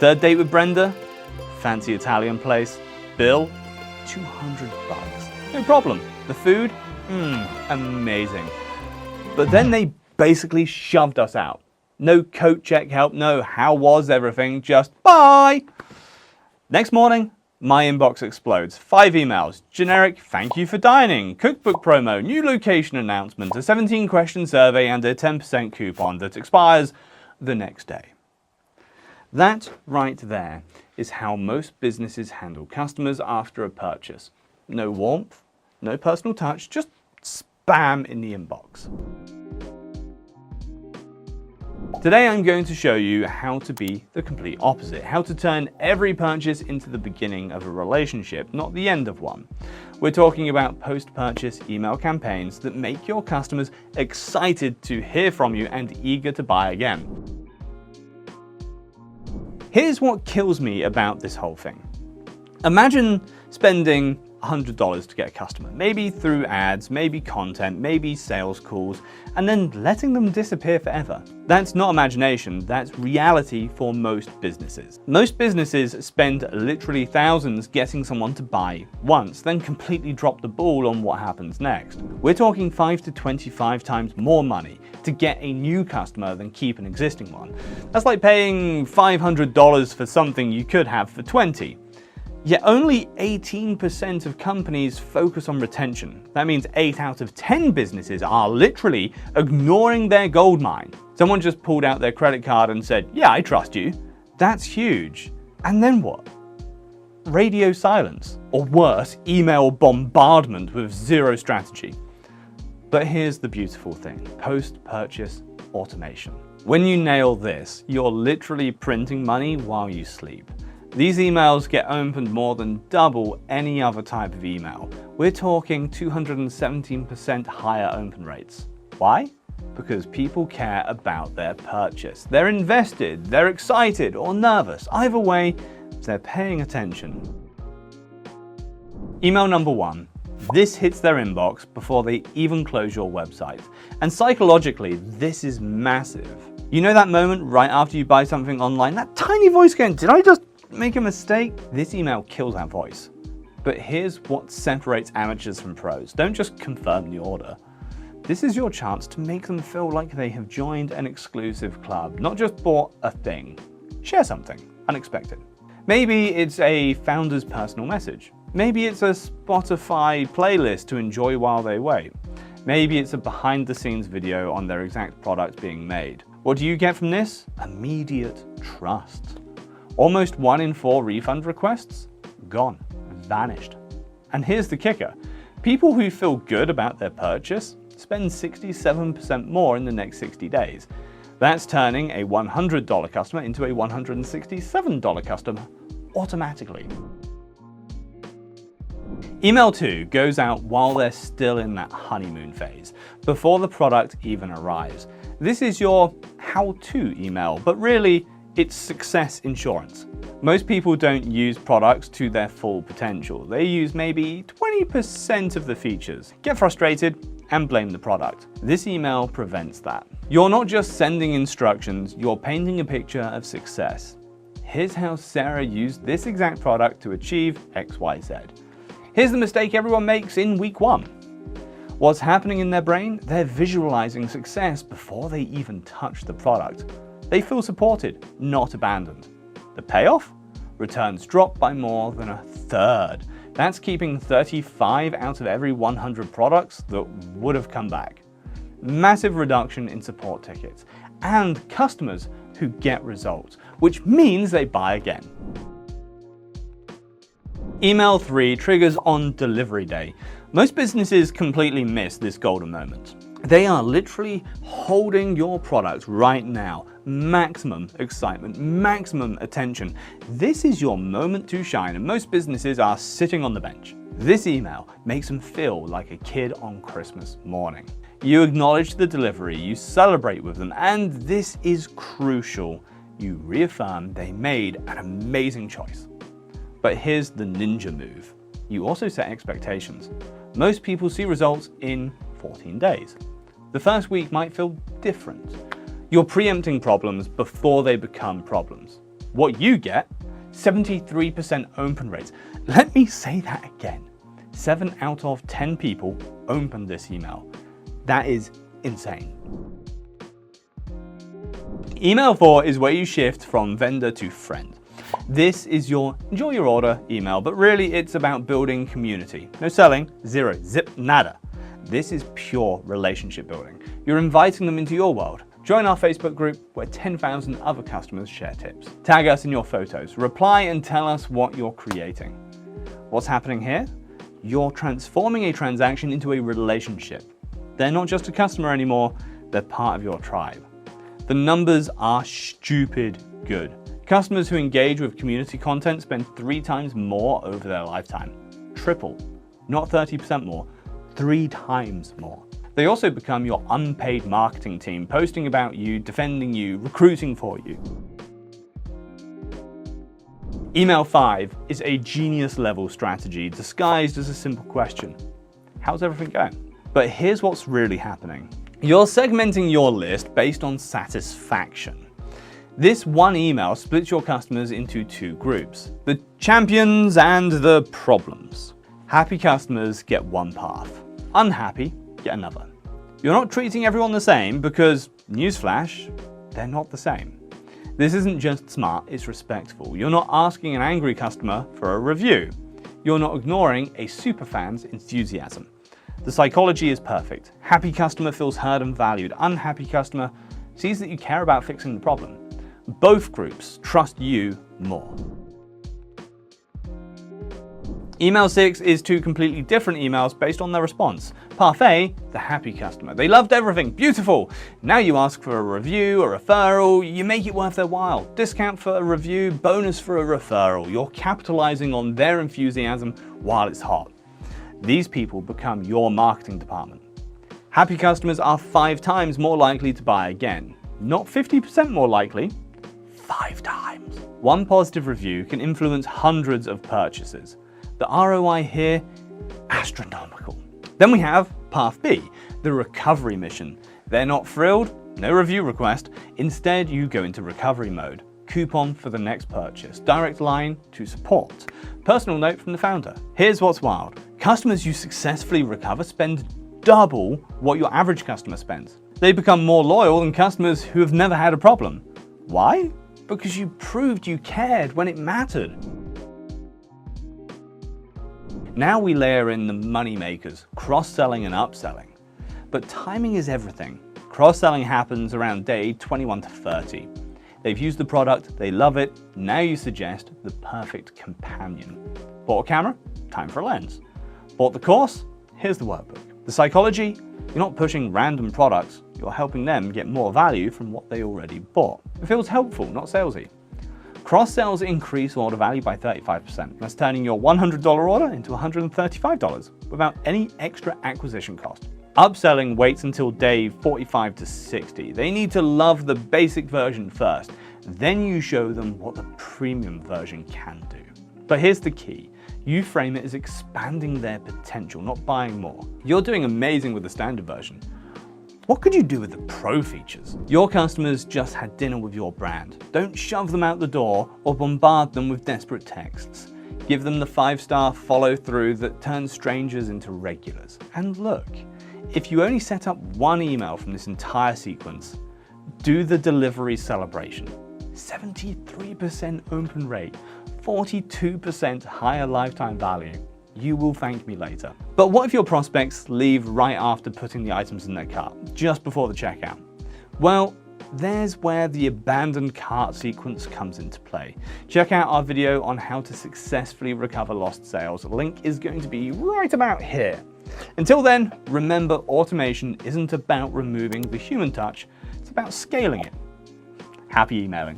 Third date with Brenda? Fancy Italian place. Bill? $200. No problem. The food? Amazing. But then they basically shoved us out. No coat check help, no how was everything, just bye! Next morning, my inbox explodes. 5 emails. Generic thank you for dining, cookbook promo, new location announcement, a 17-question survey, and a 10% coupon that expires the next day. That right there is how most businesses handle customers after a purchase. No warmth, no personal touch, just spam in the inbox. Today I'm going to show you how to be the complete opposite, how to turn every purchase into the beginning of a relationship, not the end of one. We're talking about post-purchase email campaigns that make your customers excited to hear from you and eager to buy again. Here's what kills me about this whole thing. Imagine spending $100 to get a customer, maybe through ads, maybe content, maybe sales calls, and then letting them disappear forever. That's not imagination, that's reality for most businesses. Most businesses spend literally thousands getting someone to buy once, then completely drop the ball on what happens next. We're talking 5 to 25 times more money to get a new customer than keep an existing one. That's like paying $500 for something you could have for $20. Yet only 18% of companies focus on retention. That means 8 out of 10 businesses are literally ignoring their gold mine. Someone just pulled out their credit card and said, yeah, I trust you. That's huge. And then what? Radio silence, or worse, email bombardment with zero strategy. But here's the beautiful thing, post-purchase automation. When you nail this, you're literally printing money while you sleep. These emails get opened more than double any other type of email. We're talking 217% higher open rates. Why? Because people care about their purchase. They're invested, they're excited or nervous. Either way, they're paying attention. Email number 1. This hits their inbox before they even close your website. And psychologically, this is massive. You know that moment right after you buy something online, that tiny voice going, did I just make a mistake? This email kills that voice. But here's what separates amateurs from pros. Don't just confirm the order. This is your chance to make them feel like they have joined an exclusive club, not just bought a thing. Share something unexpected. Maybe it's a founder's personal message. Maybe it's a Spotify playlist to enjoy while they wait. Maybe it's a behind-the-scenes video on their exact product being made. What do you get from this? Immediate trust. Almost 1 in 4 refund requests? Gone. Vanished. And here's the kicker. People who feel good about their purchase spend 67% more in the next 60 days. That's turning a $100 customer into a $167 customer automatically. Email 2 goes out while they're still in that honeymoon phase, before the product even arrives. This is your how-to email, but really, it's success insurance. Most people don't use products to their full potential. They use maybe 20% of the features, get frustrated, and blame the product. This email prevents that. You're not just sending instructions, you're painting a picture of success. Here's how Sarah used this exact product to achieve XYZ. Here's the mistake everyone makes in week 1. What's happening in their brain? They're visualizing success before they even touch the product. They feel supported, not abandoned. The payoff? Returns drop by more than 1/3. That's keeping 35 out of every 100 products that would have come back. Massive reduction in support tickets, and customers who get results, which means they buy again. Email 3 triggers on delivery day. Most businesses completely miss this golden moment. They are literally holding your product right now. Maximum excitement, maximum attention. This is your moment to shine, and most businesses are sitting on the bench. This email makes them feel like a kid on Christmas morning. You acknowledge the delivery, you celebrate with them, and this is crucial. You reaffirm they made an amazing choice. But here's the ninja move. You also set expectations. Most people see results in 14 days. The first week might feel different. You're preempting problems before they become problems. What you get, 73% open rates. Let me say that again. 7 out of 10 people opened this email. That is insane. Email 4 is where you shift from vendor to friend. This is your enjoy your order email, but really it's about building community. No selling, zero, zip, nada. This is pure relationship building. You're inviting them into your world. Join our Facebook group where 10,000 other customers share tips. Tag us in your photos, reply and tell us what you're creating. What's happening here? You're transforming a transaction into a relationship. They're not just a customer anymore, they're part of your tribe. The numbers are stupid good. Customers who engage with community content spend 3 times more over their lifetime. Triple, not 30% more, 3 times more. They also become your unpaid marketing team, posting about you, defending you, recruiting for you. Email 5 is a genius level strategy disguised as a simple question. How's everything going? But here's what's really happening. You're segmenting your list based on satisfaction. This one email splits your customers into 2 groups, the champions and the problems. Happy customers get one path, unhappy get another. You're not treating everyone the same because, newsflash, they're not the same. This isn't just smart, it's respectful. You're not asking an angry customer for a review. You're not ignoring a superfan's enthusiasm. The psychology is perfect. Happy customer feels heard and valued. Unhappy customer sees that you care about fixing the problem. Both groups trust you more. Email 6 is 2 completely different emails based on their response. Path A, the happy customer. They loved everything, beautiful. Now you ask for a review, a referral, you make it worth their while. Discount for a review, bonus for a referral. You're capitalizing on their enthusiasm while it's hot. These people become your marketing department. Happy customers are 5 times more likely to buy again. Not 50% more likely, 5 times. One positive review can influence hundreds of purchases. The ROI here, astronomical. Then we have Path B, the recovery mission. They're not thrilled, no review request. Instead, you go into recovery mode. Coupon for the next purchase, direct line to support. Personal note from the founder. Here's what's wild. Customers you successfully recover spend double what your average customer spends. They become more loyal than customers who have never had a problem. Why? Because you proved you cared when it mattered. Now we layer in the money makers, cross-selling and upselling. But timing is everything. Cross-selling happens around day 21 to 30. They've used the product, they love it, now you suggest the perfect companion. Bought a camera? Time for a lens. Bought the course? Here's the workbook. The psychology? You're not pushing random products, you're helping them get more value from what they already bought. It feels helpful, not salesy. Cross-sells increase order value by 35%. That's turning your $100 order into $135 without any extra acquisition cost. Upselling waits until day 45 to 60. They need to love the basic version first. Then you show them what the premium version can do. But here's the key. You frame it as expanding their potential, not buying more. You're doing amazing with the standard version. What could you do with the pro features? Your customers just had dinner with your brand. Don't shove them out the door or bombard them with desperate texts. Give them the 5-star follow through that turns strangers into regulars. And look, if you only set up one email from this entire sequence, do the delivery celebration. 73% open rate, 42% higher lifetime value. You will thank me later. But what if your prospects leave right after putting the items in their cart, just before the checkout? Well, there's where the abandoned cart sequence comes into play. Check out our video on how to successfully recover lost sales. The link is going to be right about here. Until then, remember, automation isn't about removing the human touch, it's about scaling it. Happy emailing.